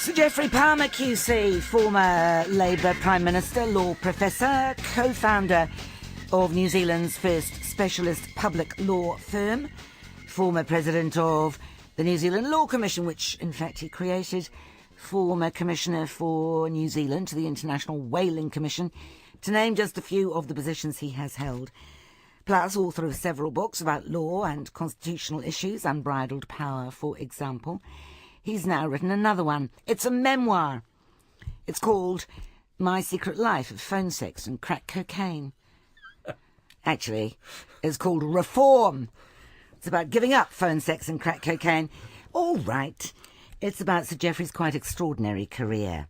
Sir Geoffrey Palmer QC, former Labour Prime Minister, law professor, co-founder of New Zealand's first specialist public law firm, former president of the New Zealand Law Commission, which in fact he created, former commissioner for New Zealand to the International Whaling Commission, to name just a few of the positions he has held. Plus, author of several books about law and constitutional issues, Unbridled Power, for example. He's now written another one. It's a memoir. It's called My Secret Life of Phone Sex and Crack Cocaine. Actually, it's called Reform. It's about giving up phone sex and crack cocaine. All right. It's about Sir Geoffrey's quite extraordinary career,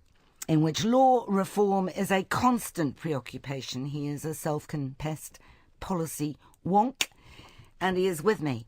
in which law reform is a constant preoccupation. He is a self-confessed policy wonk, and he is with me,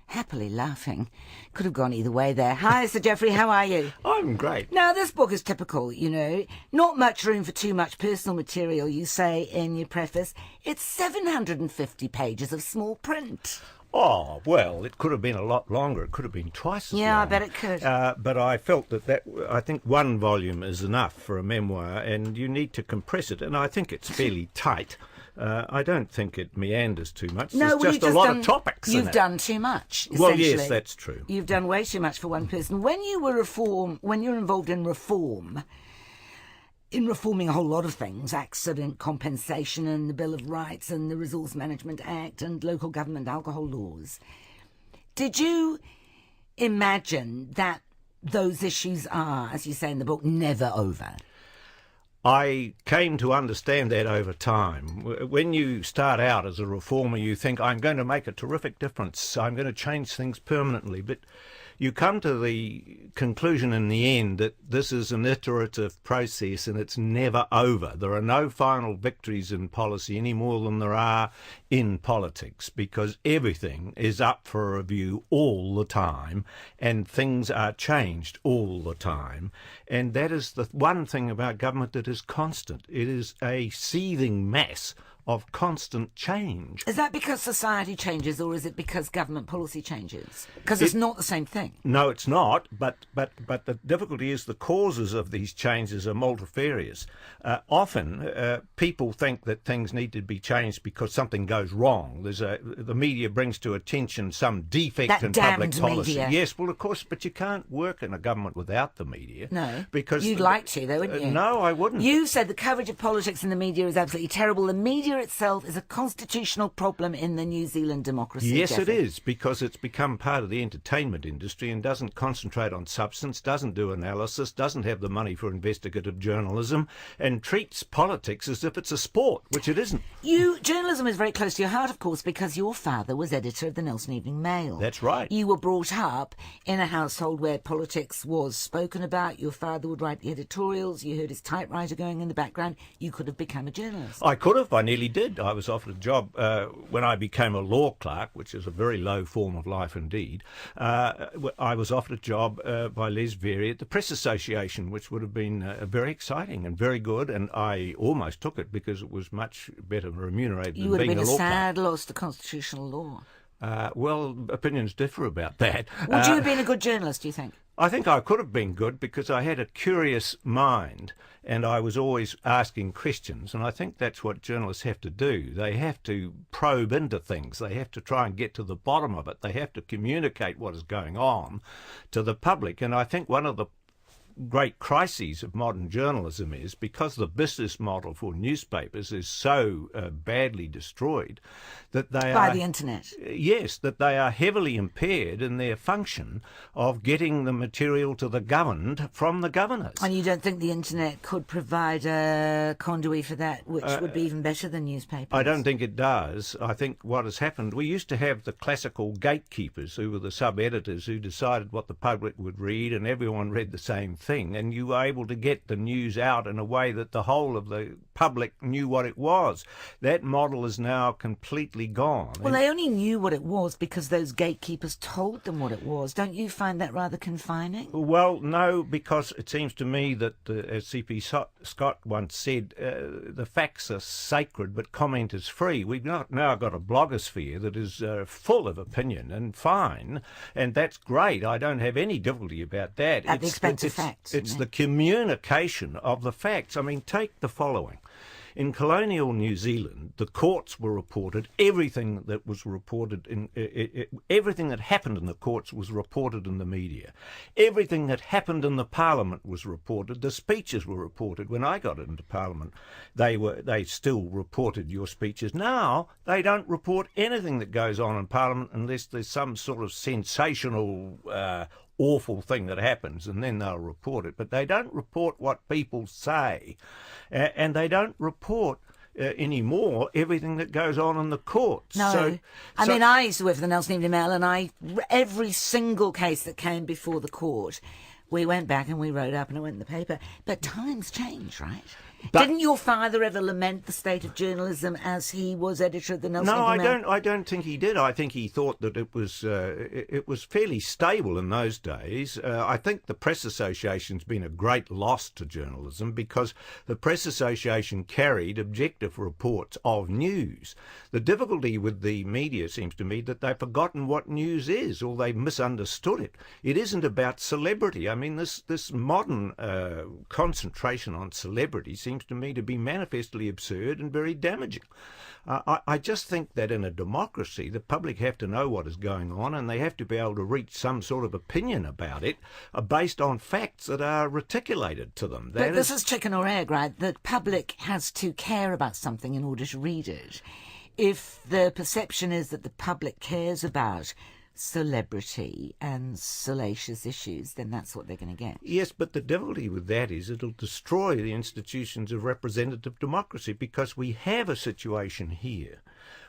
happily laughing. Could have gone either way there. Hi, Sir Geoffrey, how are you? I'm great. Now, this book is typical, you know. Not much room for too much personal material, you say in your preface. It's 750 pages of small print. Oh, well, it could have been a lot longer. It could have been twice as long. Yeah, I bet it could. But I felt that I think one volume is enough for a memoir, and you need to compress it, and I think it's fairly tight. I don't think it meanders too much. No, There's just a lot of topics in it. You've done too much, Well, essentially. yes, that's true. You've done way too much for one person. When you're involved in reform, in reforming a whole lot of things, accident compensation and the Bill of Rights and the Resource Management Act and local government alcohol laws, did you imagine that those issues are, as you say in the book, never over? I came to understand that over time. When you start out as a reformer, you think, I'm going to make a terrific difference, I'm going to change things permanently. But you come to the conclusion in the end that this is an iterative process and it's never over. There are no final victories in policy any more than there are in politics, because everything is up for review all the time and things are changed all the time. And that is the one thing about government that is constant. It is a seething mass of constant change. Is that because society changes, or is it because government policy changes? Because it's not the same thing. No, it's not, but the difficulty is the causes of these changes are multifarious. Often people think that things need to be changed because something goes wrong. The media brings to attention some defect in public policy. Media. Yes, well, of course, but you can't work in a government without the media. No, because you'd like to, though, wouldn't you? No, I wouldn't. You said the coverage of politics in the media is absolutely terrible. The media itself is a constitutional problem in the New Zealand democracy. Yes, Geoffrey. it is, because it's become part of the entertainment industry and doesn't concentrate on substance, doesn't do analysis, doesn't have the money for investigative journalism, and treats politics as if it's a sport, which it isn't. Journalism is very close to your heart, of course, because your father was editor of the Nelson Evening Mail. That's right. You were brought up in a household where politics was spoken about. Your father would write the editorials. You heard his typewriter going in the background. You could have become a journalist. I could have. I nearly did. I was offered a job when I became a law clerk, which is a very low form of life indeed. I was offered a job by Les Very at the Press Association, which would have been very exciting and very good, and I almost took it because it was much better remunerated You than would have being been a law a sad clerk. loss to constitutional law. Well, opinions differ about that. Would you have been a good journalist, do you think? I think I could have been good because I had a curious mind and I was always asking questions, and I think that's what journalists have to do. They have to probe into things. They have to try and get to the bottom of it. They have to communicate what is going on to the public, and I think one of the great crises of modern journalism is because the business model for newspapers is so badly destroyed that they by the internet. Yes, that they are heavily impaired in their function of getting the material to the governed from the governors. And you don't think the internet could provide a conduit for that, which would be even better than newspapers? I don't think it does. I think what has happened, we used to have the classical gatekeepers who were the sub-editors who decided what the public would read, and everyone read the same thing, and you were able to get the news out in a way that the whole of the public knew what it was. That model is now completely gone. Well, they only knew what it was because those gatekeepers told them what it was. Don't you find that rather confining? Well, no, because it seems to me that, as C.P. Scott once said, the facts are sacred, but comment is free. We've now got a blogosphere that is full of opinion and fine, and that's great. I don't have any difficulty about that. At the expense of facts. facts. It's isn't the it? communication of the facts. I mean, take the following. In colonial New Zealand, the courts were reported. Everything that was reported everything that happened in the courts was reported in the media. Everything that happened in the Parliament was reported. The speeches were reported. When I got into Parliament, they still reported your speeches. Now they don't report anything that goes on in Parliament unless there's some sort of sensational awful thing that happens, and then they'll report it. But they don't report what people say, and they don't report anymore everything that goes on in the courts. No. I mean, I used to work for the Nelson Evening Mail, and every single case that came before the court, we went back and we wrote up and it went in the paper. But times change, right? Didn't your father ever lament the state of journalism as he was editor of the Nelson Evening Mail? No, I don't think he did. I think he thought that it was fairly stable in those days. I think the Press Association's been a great loss to journalism because the Press Association carried objective reports of news. The difficulty with the media seems to me that they've forgotten what news is, or they've misunderstood it. It isn't about celebrity. I mean, this modern concentration on celebrity seems to me to be manifestly absurd and very damaging. I just think that in a democracy, the public have to know what is going on, and they have to be able to reach some sort of opinion about it based on facts that are reticulated to them. But this is chicken or egg, right? The public has to care about something in order to read it. If the perception is that the public cares about celebrity and salacious issues, then that's what they're going to get. Yes, but the difficulty with that is it'll destroy the institutions of representative democracy, because we have a situation here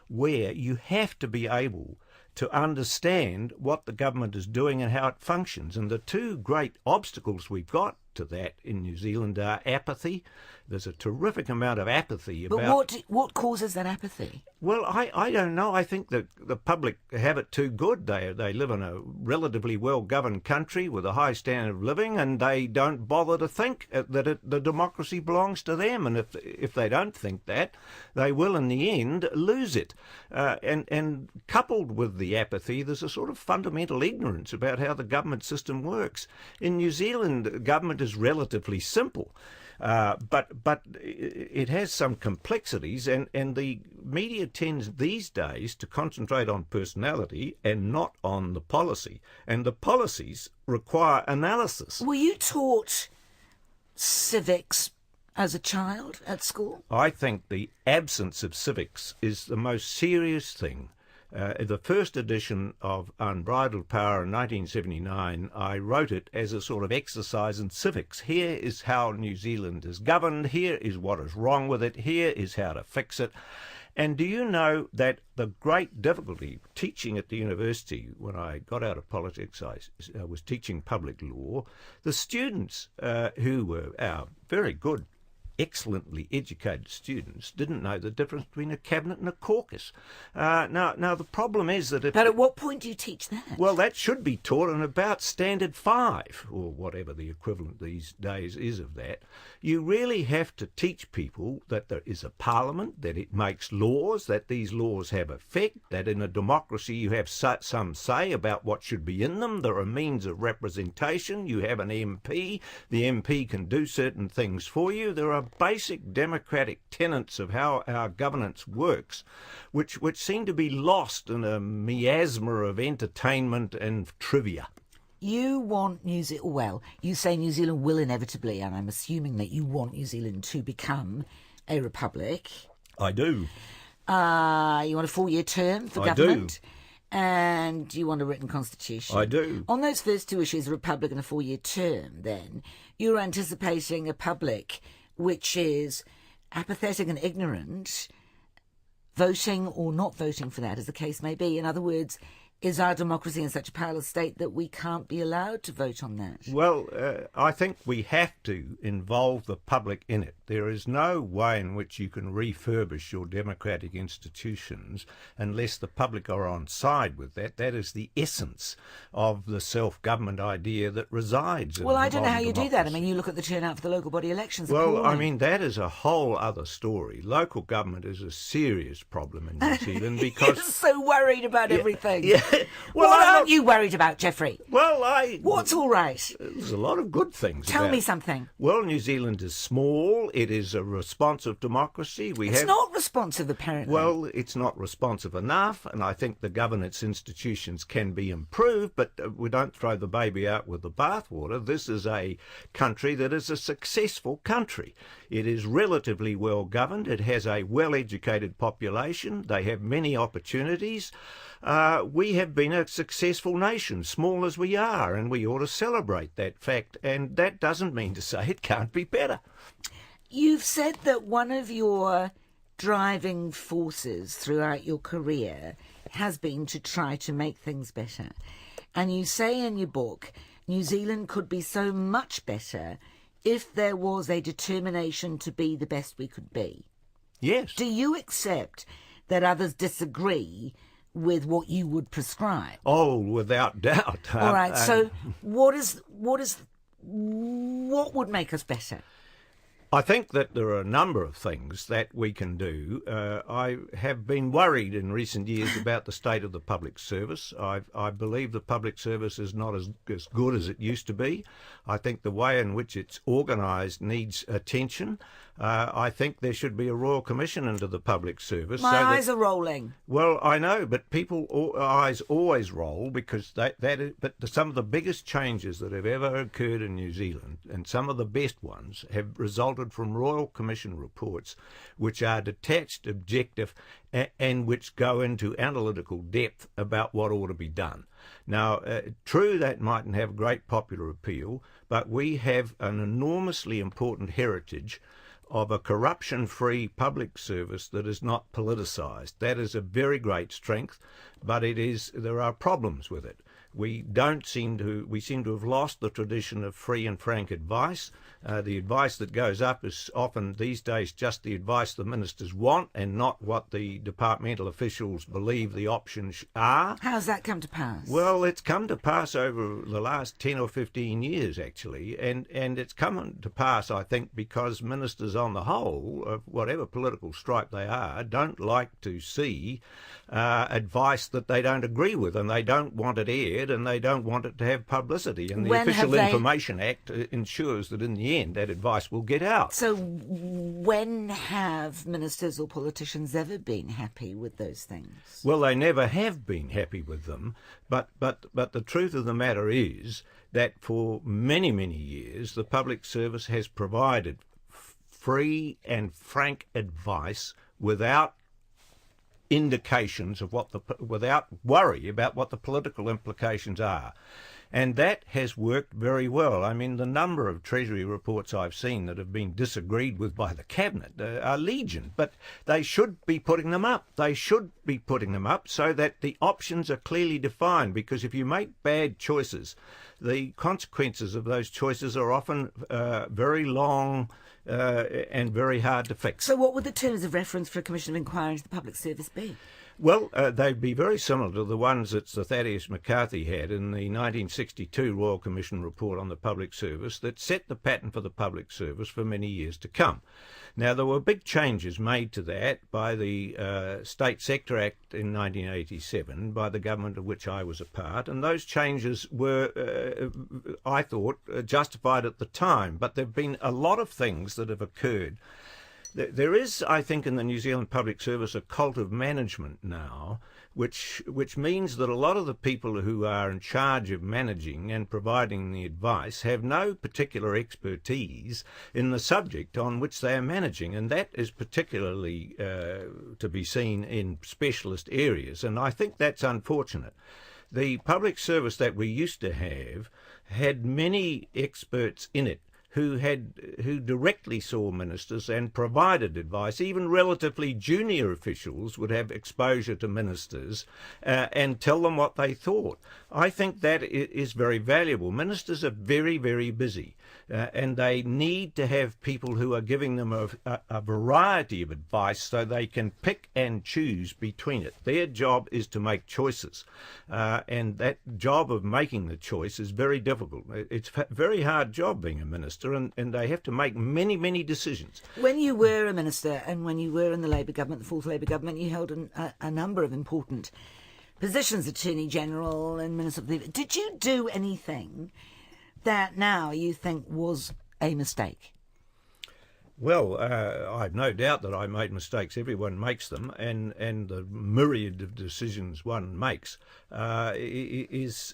where you have to be able to understand what the government is doing and how it functions. And the two great obstacles we've got to that in New Zealand are apathy. There's a terrific amount of apathy about... But what causes that apathy? Well, I don't know. I think that the public have it too good. They live in a relatively well-governed country with a high standard of living, and they don't bother to think that the democracy belongs to them. And if they don't think that, they will in the end lose it. And coupled with the apathy, there's a sort of fundamental ignorance about how the government system works. In New Zealand, government is relatively simple. But it has some complexities, and the media tends these days to concentrate on personality and not on the policy. And the policies require analysis. Were you taught civics as a child at school? I think the absence of civics is the most serious thing. The first edition of Unbridled Power in 1979, I wrote it as a sort of exercise in civics. Here is how New Zealand is governed. Here is what is wrong with it. Here is how to fix it. And do you know that the great difficulty teaching at the university, when I got out of politics, I was teaching public law. The students who were our very good, excellently educated students didn't know the difference between a cabinet and a caucus. Now the problem is that... But at what point do you teach that? Well, that should be taught in about Standard 5, or whatever the equivalent these days is of that. You really have to teach people that there is a parliament, that it makes laws, that these laws have effect, that in a democracy you have some say about what should be in them. There are means of representation. You have an MP. The MP can do certain things for you. There are basic democratic tenets of how our governance works, which seem to be lost in a miasma of entertainment and trivia. You want New Zealand, well, you say New Zealand will inevitably, and I'm assuming that you want New Zealand to become a republic. I do. You want a 4-year term for government? I do. And you want a written constitution? I do. On those first two issues, a republic and a 4-year term, then, you're anticipating a public which is apathetic and ignorant, voting or not voting for that, as the case may be. In other words, is our democracy in such a powerless state that we can't be allowed to vote on that? Well, I think we have to involve the public in it. There is no way in which you can refurbish your democratic institutions unless the public are on side with that. That is the essence of the self-government idea that resides in Well, I don't know how you democracy. do that. I mean, you look at the turnout for the local body elections. Well, appalling. I mean, that is a whole other story. Local government is a serious problem in New Zealand because... You're so worried about everything. Yeah, Well, what I'm aren't not- you worried about, Geoffrey? Well, What's all right? there's a lot of good things. Tell about me it. something. Well, New Zealand is small. It is a responsive democracy. It's not responsive, apparently. Well, it's not responsive enough, and I think the governance institutions can be improved, but we don't throw the baby out with the bathwater. This is a country that is a successful country. It is relatively well governed. It has a well-educated population. They have many opportunities. We have been a successful nation, small as we are, and we ought to celebrate that fact, and that doesn't mean to say it can't be better. You've said that one of your driving forces throughout your career has been to try to make things better. And you say in your book, New Zealand could be so much better if there was a determination to be the best we could be. Yes. Do you accept that others disagree with what you would prescribe? Oh, without doubt. All right, so what would make us better? I think that there are a number of things that we can do. I have been worried in recent years about the state of the public service. I believe the public service is not as good as it used to be. I think the way in which it's organised needs attention. I think there should be a Royal Commission into the public service. My eyes are rolling. Well, I know, but eyes always roll because but some of the biggest changes that have ever occurred in New Zealand, and some of the best ones, have resulted from Royal Commission reports which are detached, objective, and which go into analytical depth about what ought to be done. Now, true, that mightn't have great popular appeal, but we have an enormously important heritage of a corruption-free public service that is not politicised. That is a very great strength, but there are problems with it. We seem to have lost the tradition of free and frank advice. The advice that goes up is often these days just the advice the ministers want and not what the departmental officials believe the options are. How's that come to pass? Well, it's come to pass over the last 10 or 15 years, actually, and it's come to pass, I think, because ministers on the whole, of whatever political stripe they are, don't like to see advice that they don't agree with, and they don't want it aired, and they don't want it to have publicity. And the Official Information Act ensures that in the end that advice will get out. So when have ministers or politicians ever been happy with those things? Well, they never have been happy with them, but the truth of the matter is that for many, many years the public service has provided free and frank advice without indications of without worry about what the political implications are. And that has worked very well. I mean, the number of Treasury reports I've seen that have been disagreed with by the Cabinet are legion, but they should be putting them up. They should be putting them up so that the options are clearly defined, because if you make bad choices, the consequences of those choices are often very long and very hard to fix. So what would the terms of reference for a Commission of Inquiry into the public service be? Well, they'd be very similar to the ones that Sir Thaddeus McCarthy had in the 1962 Royal Commission report on the public service that set the pattern for the public service for many years to come. Now, there were big changes made to that by the State Sector Act in 1987, by the government of which I was a part, and those changes were, I thought, justified at the time. But there have been a lot of things that have occurred. There is, I think, in the New Zealand public service a cult of management now, which means that a lot of the people who are in charge of managing and providing the advice have no particular expertise in the subject on which they are managing, and that is particularly to be seen in specialist areas, and I think that's unfortunate. The public service that we used to have had many experts in it who directly saw ministers and provided advice. Even relatively junior officials would have exposure to ministers and tell them what they thought. I think that is very valuable. Ministers are very, very busy, and they need to have people who are giving them a variety of advice so they can pick and choose between it. Their job is to make choices, and that job of making the choice is very difficult. It's a very hard job being a minister, and they have to make many, many decisions. When you were a minister and when you were in the Labour government, the fourth Labour government, you held a number of important positions, Attorney General and Minister of the... Did you do anything that now you think was a mistake? Well, I've no doubt that I made mistakes. Everyone makes them, and the myriad of decisions one makes it's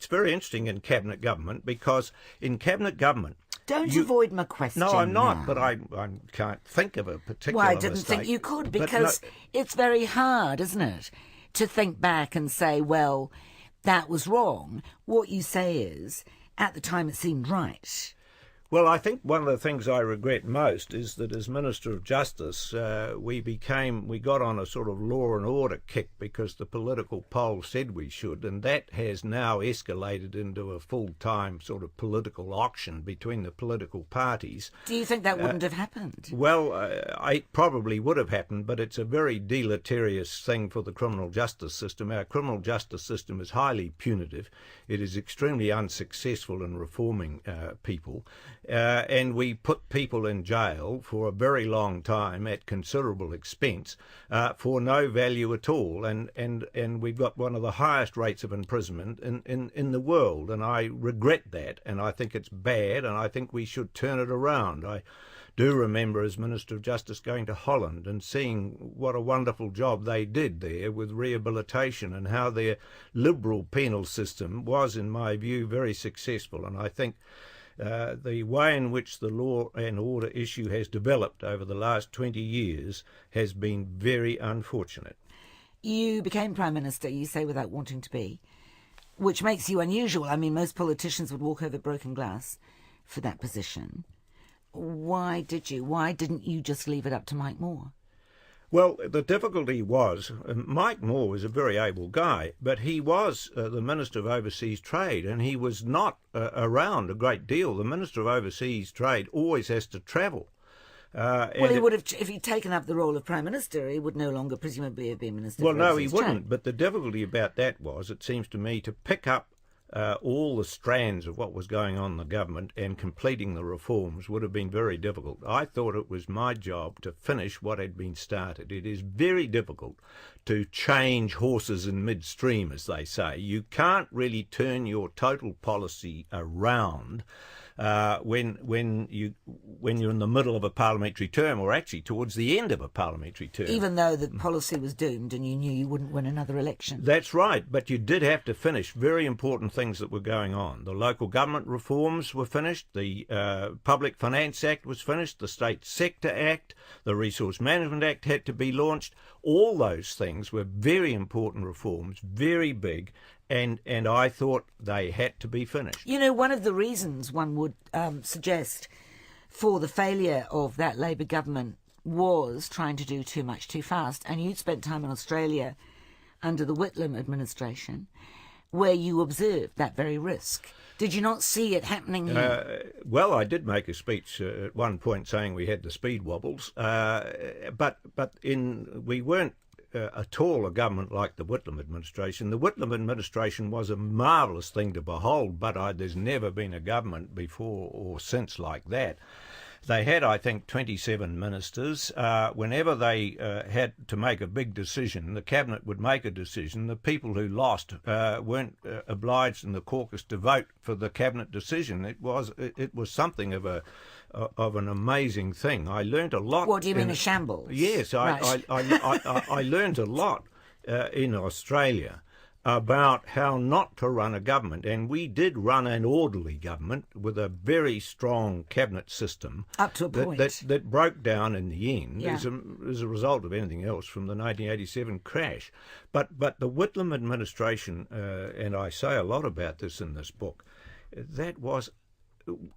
very interesting in cabinet government, because in cabinet government... Don't avoid my question. No, I'm not, now. but I can't think of a particular Well, I didn't mistake. think you could, because it's very hard, isn't it, to think back and say, well, that was wrong. What you say is, at the time it seemed right. Well, I think one of the things I regret most is that as Minister of Justice, we got on a sort of law and order kick because the political poll said we should, and that has now escalated into a full-time sort of political auction between the political parties. Do you think that wouldn't have happened? Well, it probably would have happened, but it's a very deleterious thing for the criminal justice system. Our criminal justice system is highly punitive. It is extremely unsuccessful in reforming people. And we put people in jail for a very long time at considerable expense for no value at all. And we've got one of the highest rates of imprisonment in the world. And I regret that. And I think it's bad. And I think we should turn it around. I do remember as Minister of Justice going to Holland and seeing what a wonderful job they did there with rehabilitation, and how their liberal penal system was, in my view, very successful. And I think the way in which the law and order issue has developed over the last 20 years has been very unfortunate. You became Prime Minister, you say, without wanting to be, which makes you unusual. I mean, most politicians would walk over broken glass for that position. Why did you? Why didn't you just leave it up to Mike Moore? Well, the difficulty was, Mike Moore was a very able guy, but he was the Minister of Overseas Trade, and he was not around a great deal. The Minister of Overseas Trade always has to travel. Well, he would have, if he'd taken up the role of Prime Minister, he would no longer presumably have been Minister. Well, for no, he Overseas wouldn't. Trade. But the difficulty about that was, it seems to me, to pick up all the strands of what was going on in the government and completing the reforms would have been very difficult. I thought it was my job to finish what had been started. It is very difficult to change horses in midstream, as they say. You can't really turn your total policy around when you're in the middle of a parliamentary term, or actually towards the end of a parliamentary term. Even though the policy was doomed and you knew you wouldn't win another election. That's right, but you did have to finish very important things that were going on. The local government reforms were finished, the Public Finance Act was finished, the State Sector Act, the Resource Management Act had to be launched. All those things were very important reforms, very big, and I thought they had to be finished. You know, one of the reasons one would suggest for the failure of that Labour government was trying to do too much too fast. And you'd spent time in Australia under the Whitlam administration, where you observed that very risk. Did you not see it happening here? Well, I did make a speech at one point saying we had the speed wobbles, but we weren't at all a government like the Whitlam administration. The Whitlam administration was a marvellous thing to behold, but there's never been a government before or since like that. They had, I think, 27 ministers. Whenever they had to make a big decision, the cabinet would make a decision. The people who lost weren't obliged in the caucus to vote for the cabinet decision. It was something of an amazing thing. I learnt a lot. What do you mean, a shambles? Yes, Right. I learnt a lot in Australia about how not to run a government, and we did run an orderly government with a very strong cabinet system Up to a point. that broke down in the end Yeah. as a result of anything else from the 1987 crash. But the Whitlam administration, and I say a lot about this in this book,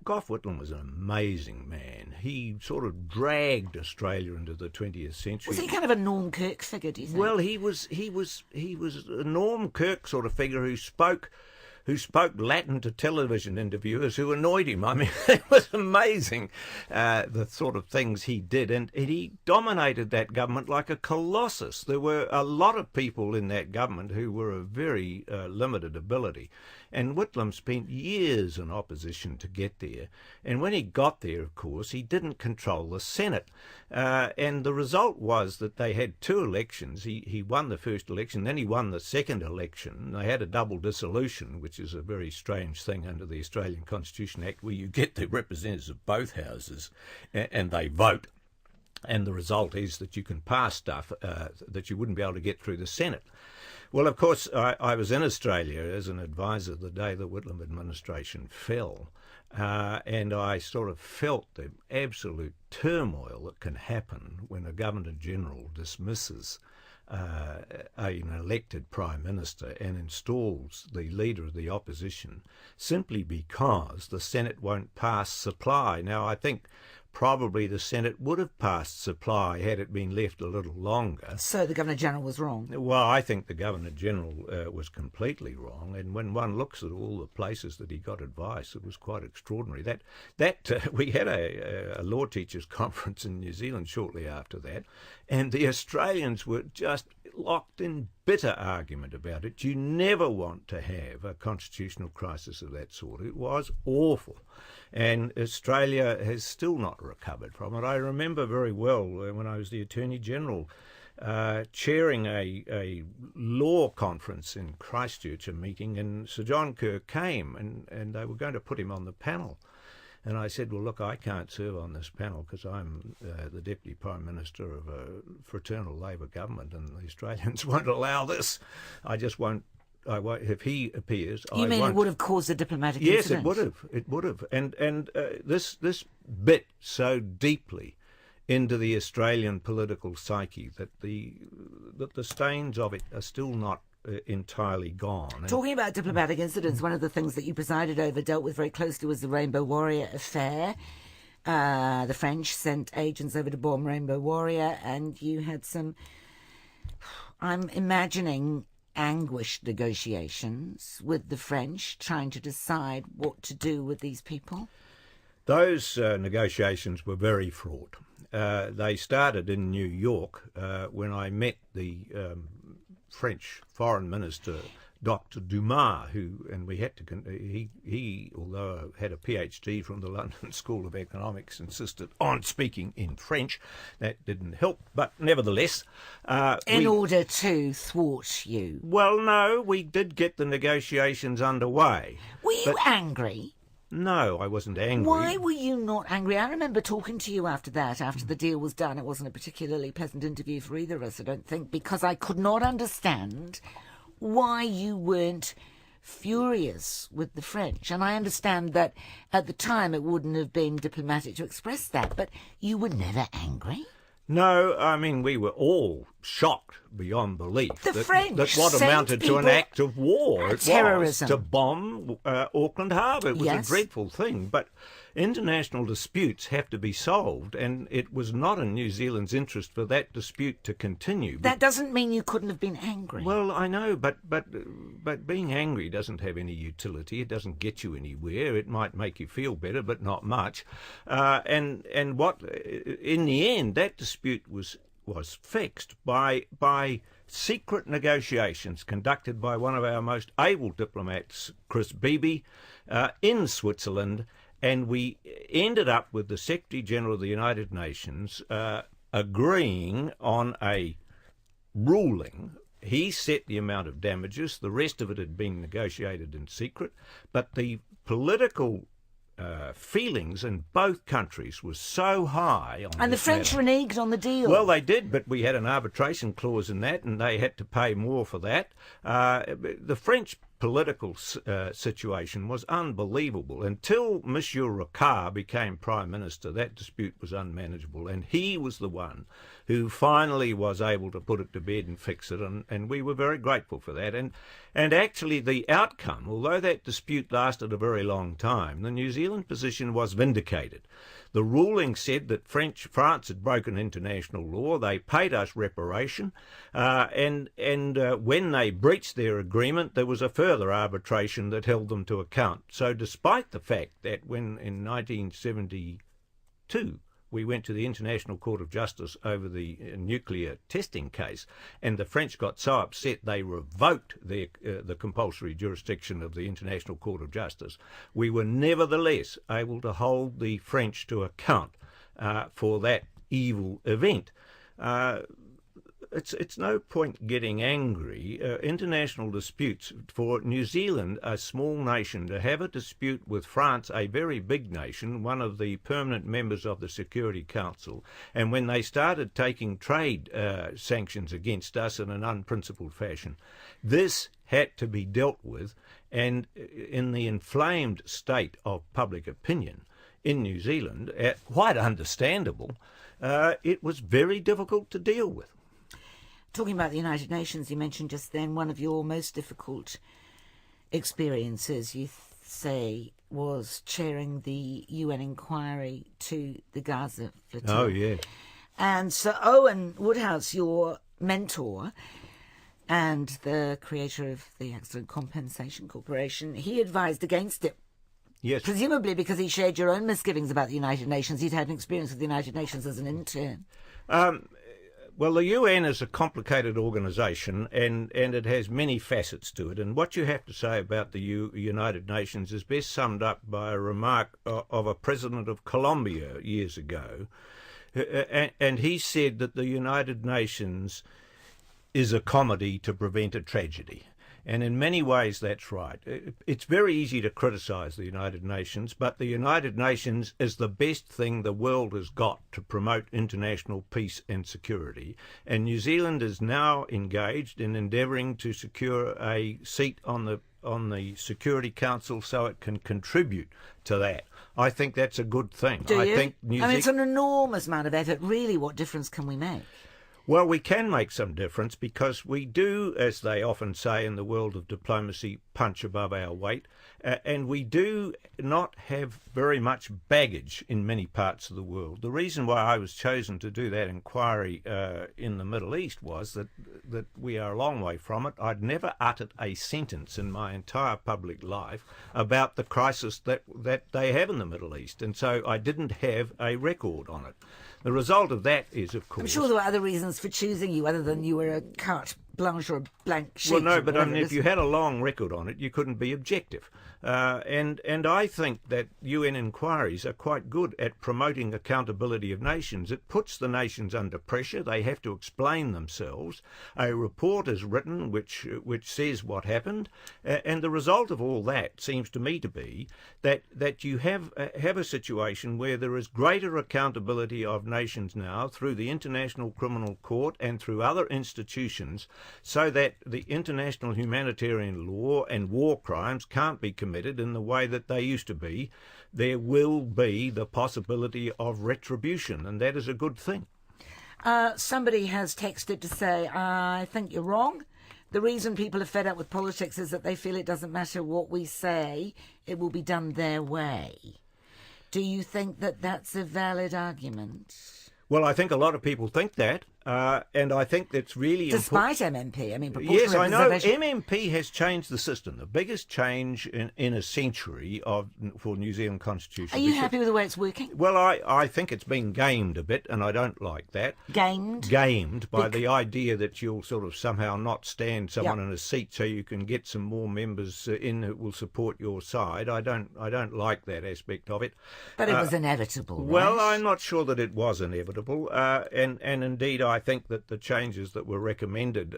Gough Whitlam was an amazing man. He sort of dragged Australia into the 20th century. Was he kind of a Norm Kirk figure, do you think? Well, he was a Norm Kirk sort of figure who spoke who spoke Latin to television interviewers who annoyed him. I mean, it was amazing, the sort of things he did. And he dominated that government like a colossus. There were a lot of people in that government who were of very limited ability. And Whitlam spent years in opposition to get there. And when he got there, of course, he didn't control the Senate. And the result was that they had two elections. He won the first election, then he won the second election. They had a double dissolution, which is a very strange thing under the Australian Constitution Act, where you get the representatives of both houses and they vote. And the result is that you can pass stuff that you wouldn't be able to get through the Senate. Well, of course, I was in Australia as an advisor the day the Whitlam administration fell, and I sort of felt the absolute turmoil that can happen when a Governor-General dismisses an elected Prime Minister and installs the Leader of the Opposition simply because the Senate won't pass supply. Now, I think probably the Senate would have passed supply had it been left a little longer. So the Governor-General was wrong? Well, I think the Governor-General was completely wrong, and when one looks at all the places that he got advice, it was quite extraordinary. We had a law teachers' conference in New Zealand shortly after that, and the Australians were just locked in bitter argument about it. You never want to have a constitutional crisis of that sort. It was awful. And Australia has still not recovered from it. I remember very well when I was the Attorney General chairing a law conference in Christchurch, a meeting, and Sir John Kerr came and they were going to put him on the panel. And I said, well, look, I can't serve on this panel because I'm the Deputy Prime Minister of a fraternal Labor government and the Australians won't allow this. I won't. If he appears, I won't. You mean it would have caused a diplomatic incident? Yes, it would have. It would have. And this bit so deeply into the Australian political psyche that the stains of it are still not entirely gone. Talking about diplomatic incidents, one of the things that you presided over, dealt with very closely, was the Rainbow Warrior affair. The French sent agents over to bomb Rainbow Warrior, and you had some, I'm imagining, anguished negotiations with the French, trying to decide what to do with these people. Those negotiations were very fraught. They started in New York when I met the French Foreign Minister, Dr. Dumas, he, although had a PhD from the London School of Economics, insisted on speaking in French. That didn't help, but nevertheless... in order to thwart you? Well, no, we did get the negotiations underway. Were you angry? No, I wasn't angry. Why were you not angry? I remember talking to you after the deal was done. It wasn't a particularly pleasant interview for either of us, I don't think, because I could not understand why you weren't furious with the French. And I understand that at the time it wouldn't have been diplomatic to express that, but you were never angry? No, I mean, we were all shocked beyond belief that what amounted to an act of war. Terrorism. It was to bomb Auckland Harbour. It was a dreadful thing. But international disputes have to be solved, and it was not in New Zealand's interest for that dispute to continue. That doesn't mean you couldn't have been angry. Well, I know, but being angry doesn't have any utility. It doesn't get you anywhere. It might make you feel better, but not much. And what in the end, that dispute was fixed by secret negotiations conducted by one of our most able diplomats, Chris Beebe, in Switzerland, and we ended up with the Secretary-General of the United Nations agreeing on a ruling. He set the amount of damages. The rest of it had been negotiated in secret, but the political feelings in both countries was so high on and the French reneged on the deal. Well, they did, but we had an arbitration clause in that, and they had to pay more for that. The French political situation was unbelievable. Until Monsieur Rocard became Prime Minister, that dispute was unmanageable, and he was the one who finally was able to put it to bed and fix it, and we were very grateful for that. And actually the outcome, although that dispute lasted a very long time, the New Zealand position was vindicated. The ruling said that France had broken international law. They paid us reparation, and when they breached their agreement, there was a further further arbitration that held them to account. So despite the fact that when in 1972 we went to the International Court of Justice over the nuclear testing case, and the French got so upset they revoked the compulsory jurisdiction of the International Court of Justice, we were nevertheless able to hold the French to account for that evil event. It's no point getting angry. International disputes, for New Zealand, a small nation, to have a dispute with France, a very big nation, one of the permanent members of the Security Council, and when they started taking trade sanctions against us in an unprincipled fashion, this had to be dealt with, and in the inflamed state of public opinion in New Zealand, quite understandable, it was very difficult to deal with. Talking about the United Nations, you mentioned just then one of your most difficult experiences, you say, was chairing the UN inquiry to the Gaza flotilla. Oh, yeah. And Sir Owen Woodhouse, your mentor and the creator of the Accident Compensation Corporation, he advised against it. Yes. Presumably because he shared your own misgivings about the United Nations. He'd had an experience with the United Nations as an intern. Well, the UN is a complicated organisation, and it has many facets to it. And what you have to say about the United Nations is best summed up by a remark of a president of Colombia years ago. And he said that the United Nations is a comedy to prevent a tragedy. And in many ways, that's right. It's very easy to criticise the United Nations, but the United Nations is the best thing the world has got to promote international peace and security. And New Zealand is now engaged in endeavouring to secure a seat on the Security Council so it can contribute to that. I think that's a good thing. Do you? Think it's an enormous amount of effort. Really, what difference can we make? Well, we can make some difference because we do, as they often say in the world of diplomacy, punch above our weight, and we do not have very much baggage in many parts of the world. The reason why I was chosen to do that inquiry in the Middle East was that we are a long way from it. I'd never uttered a sentence in my entire public life about the crisis that they have in the Middle East, and so I didn't have a record on it. The result of that is, of course... I'm sure there were other reasons for choosing you other than you were a carte blanche or a blank sheet. Well, no, but I mean, if you had a long record on it, you couldn't be objective. And I think that UN inquiries are quite good at promoting accountability of nations. It puts the nations under pressure. They have to explain themselves. A report is written which says what happened. And the result of all that seems to me to be that you have a situation where there is greater accountability of nations now through the International Criminal Court and through other institutions, so that the international humanitarian law and war crimes can't be committed in the way that they used to be. There will be the possibility of retribution, and that is a good thing. Somebody has texted to say, I think you're wrong. The reason people are fed up with politics is that they feel it doesn't matter what we say, it will be done their way. Do you think that that's a valid argument? Well, I think a lot of people think that, and I think that's really Despite MMP, I mean, proportional yes, I know. representation. MMP has changed the system, the biggest change in a century for New Zealand Constitution. Are you happy with the way it's working? Well, I think it's been gamed a bit, and I don't like that. Gamed? Gamed by the idea that you'll sort of somehow not stand someone in a seat so you can get some more members in who will support your side. I don't like that aspect of it. But it was inevitable, right? Well, I'm not sure that it was inevitable. And indeed, I think that the changes that were recommended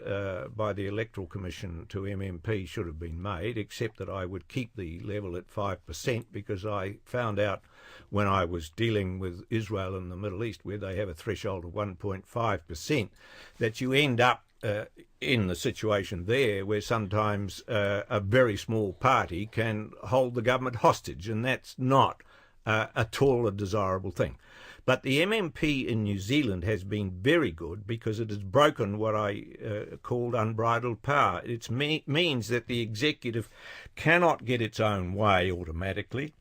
by the Electoral Commission to MMP should have been made, except that I would keep the level at 5%, because I found out when I was dealing with Israel and the Middle East, where they have a threshold of 1.5%, that you end up in the situation there where sometimes a very small party can hold the government hostage, and that's not at all a desirable thing. But the MMP in New Zealand has been very good because it has broken what I called unbridled power. It means that the executive cannot get its own way automatically.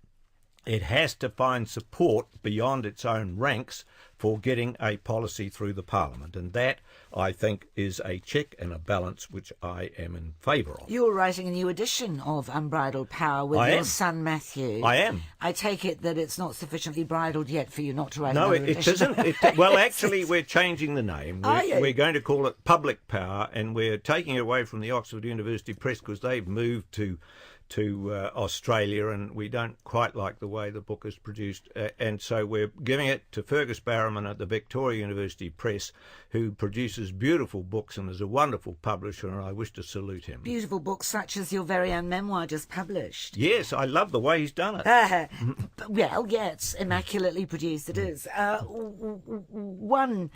It has to find support beyond its own ranks for getting a policy through the Parliament. And that, I think, is a check and a balance which I am in favour of. You're writing a new edition of Unbridled Power with your son Matthew. I am. I take it that it's not sufficiently bridled yet for you not to write No, another it edition. isn't. Well, actually, we're changing the name. Are you? We're going to call it Public Power, and we're taking it away from the Oxford University Press because they've moved to Australia, and we don't quite like the way the book is produced, and so we're giving it to Fergus Barrowman at the Victoria University Press, who produces beautiful books and is a wonderful publisher, and I wish to salute him. Beautiful books such as your very own memoir just published. Yes, I love the way he's done it. Well, yeah, it's immaculately produced, it is. One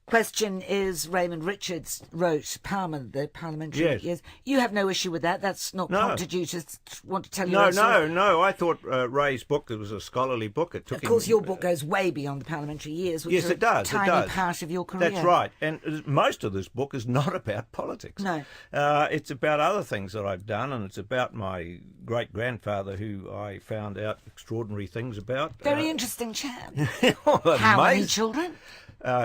question is Raymond Richards wrote Palmer, the parliamentary Yes. years. You have no issue with that. That's not No. prompted you to want to tell your No. I thought Ray's book, it was a scholarly book. It took Of course, him, your book goes way beyond the parliamentary years, which Yes, is it does, a it tiny does. part of your career. That's right. And most of this book is not about politics. No. It's about other things that I've done, and it's about my great-grandfather, who I found out extraordinary things about. Very interesting chap. How How many children?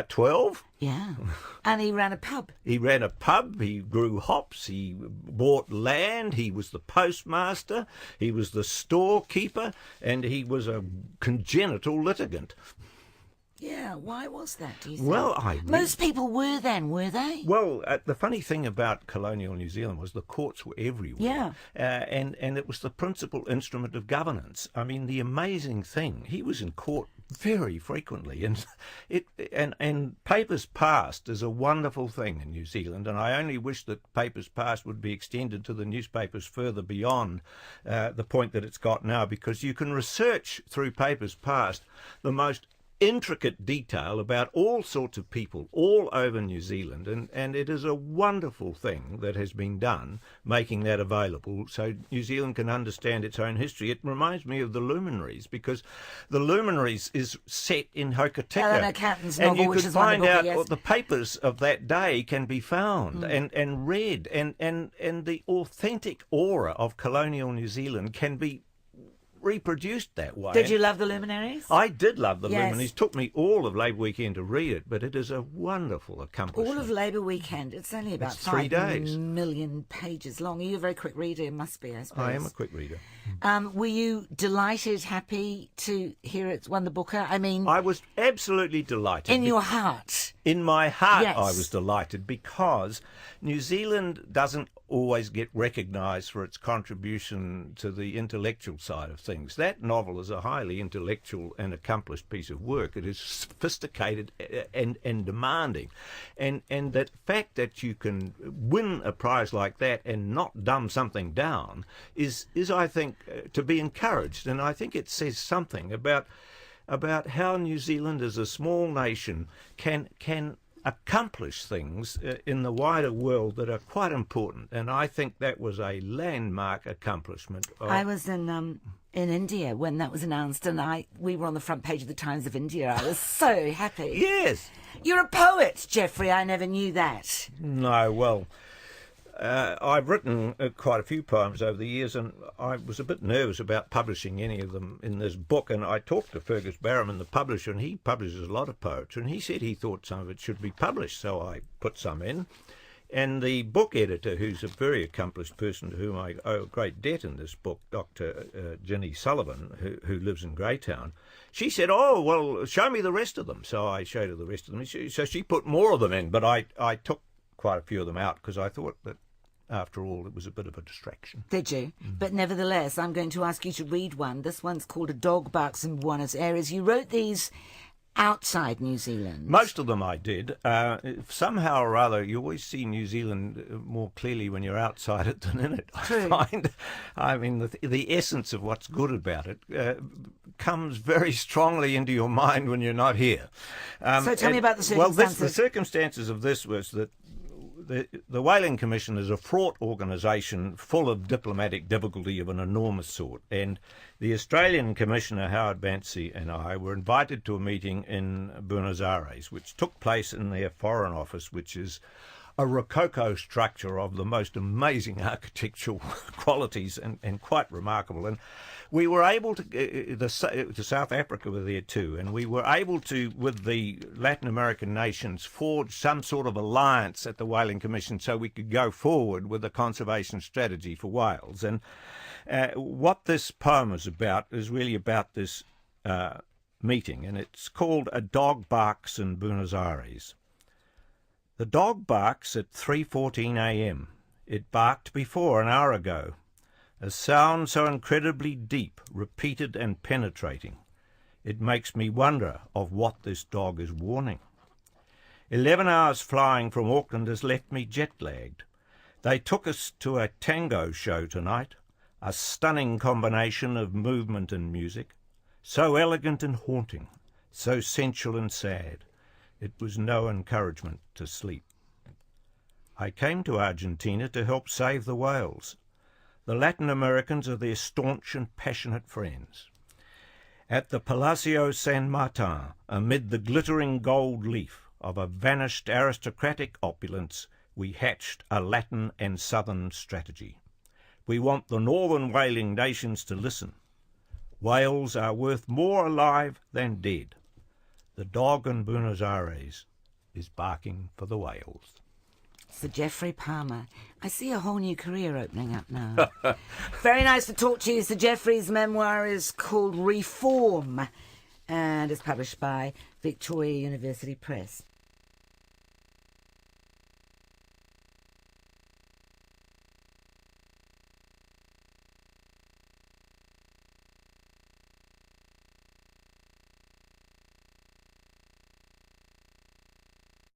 12. Yeah. And he ran a pub. He ran a pub, he grew hops, he bought land, he was the postmaster, he was the storekeeper, and he was a congenital litigant. Yeah, why was that, do you think? Well, Most people were then, were they? Well, the funny thing about colonial New Zealand was the courts were everywhere. Yeah. And it was the principal instrument of governance. I mean, the amazing thing, he was in court very frequently, and papers passed is a wonderful thing in New Zealand, and I only wish that papers passed would be extended to the newspapers further beyond the point that it's got now, because you can research through papers passed the most intricate detail about all sorts of people all over New Zealand, and it is a wonderful thing that has been done, making that available so New Zealand can understand its own history. It reminds me of the Luminaries, because the Luminaries is set in Hokitika, Eleanor Catton's and novel, you which could is find wonderful, out yes. what the papers of that day can be found and read, and the authentic aura of colonial New Zealand can be reproduced that way. Did you love the Luminaries? I did love the Yes. Luminaries. It took me all of Labour Weekend to read it, but it is a wonderful accomplishment. All of Labour Weekend. It's only about It's 3 days. 5 million pages long. Are you a very quick reader? It must be, I suppose. I am a quick reader. Were you delighted, happy to hear it's won the Booker? I mean, I was absolutely delighted. in your heart. In my heart, Yes. I was delighted, because New Zealand doesn't always get recognised for its contribution to the intellectual side of things. That novel is a highly intellectual and accomplished piece of work. It is sophisticated and demanding. And that fact that you can win a prize like that and not dumb something down is I think, to be encouraged. And I think it says something about how New Zealand as a small nation can accomplish things in the wider world that are quite important, and I think that was a landmark accomplishment. I was in India when that was announced, and we were on the front page of the Times of India. I was so happy. Yes. You're a poet, Geoffrey. I never knew that. No, well, I've written quite a few poems over the years, and I was a bit nervous about publishing any of them in this book, and I talked to Fergus Barrowman, the publisher, and he publishes a lot of poetry, and he said he thought some of it should be published, so I put some in. And the book editor, who's a very accomplished person to whom I owe a great debt in this book, Dr. Ginny Sullivan, who lives in Greytown, she said, "Oh, well, show me the rest of them." So I showed her the rest of them. So she put more of them in, but I took quite a few of them out because I thought that, after all, it was a bit of a distraction. Did you? But nevertheless, I'm going to ask you to read one. This one's called A Dog Barks in Buenos Aires. You wrote these outside New Zealand. Most of them I did. Somehow or other, you always see New Zealand more clearly when you're outside it than in it, True. I find. I mean, the essence of what's good about it comes very strongly into your mind when you're not here. So tell me about the Well, circumstances. the circumstances of this was that the Whaling Commission is a fraught organisation full of diplomatic difficulty of an enormous sort, and the Australian Commissioner Howard Banksy and I were invited to a meeting in Buenos Aires, which took place in their Foreign Office, which is a rococo structure of the most amazing architectural qualities and quite remarkable. And we were able to, South Africa were there too, and we were able to, with the Latin American nations, forge some sort of alliance at the Whaling Commission so we could go forward with a conservation strategy for whales. And what this poem is about is really about this meeting, and it's called A Dog Barks in Buenos Aires. The dog barks at 3:14 a.m. It barked before an hour ago. A sound so incredibly deep, repeated and penetrating. It makes me wonder of what this dog is warning. 11 hours flying from Auckland has left me jet-lagged. They took us to a tango show tonight, a stunning combination of movement and music, so elegant and haunting, so sensual and sad. It was no encouragement to sleep. I came to Argentina to help save the whales. The Latin Americans are their staunch and passionate friends. At the Palacio San Martin, amid the glittering gold leaf of a vanished aristocratic opulence, we hatched a Latin and Southern strategy. We want the northern whaling nations to listen. Whales are worth more alive than dead. The dog in Buenos Aires is barking for the whales. Sir Geoffrey Palmer. I see a whole new career opening up now. Very nice to talk to you. Sir Geoffrey's memoir is called Reform and is published by Victoria University Press.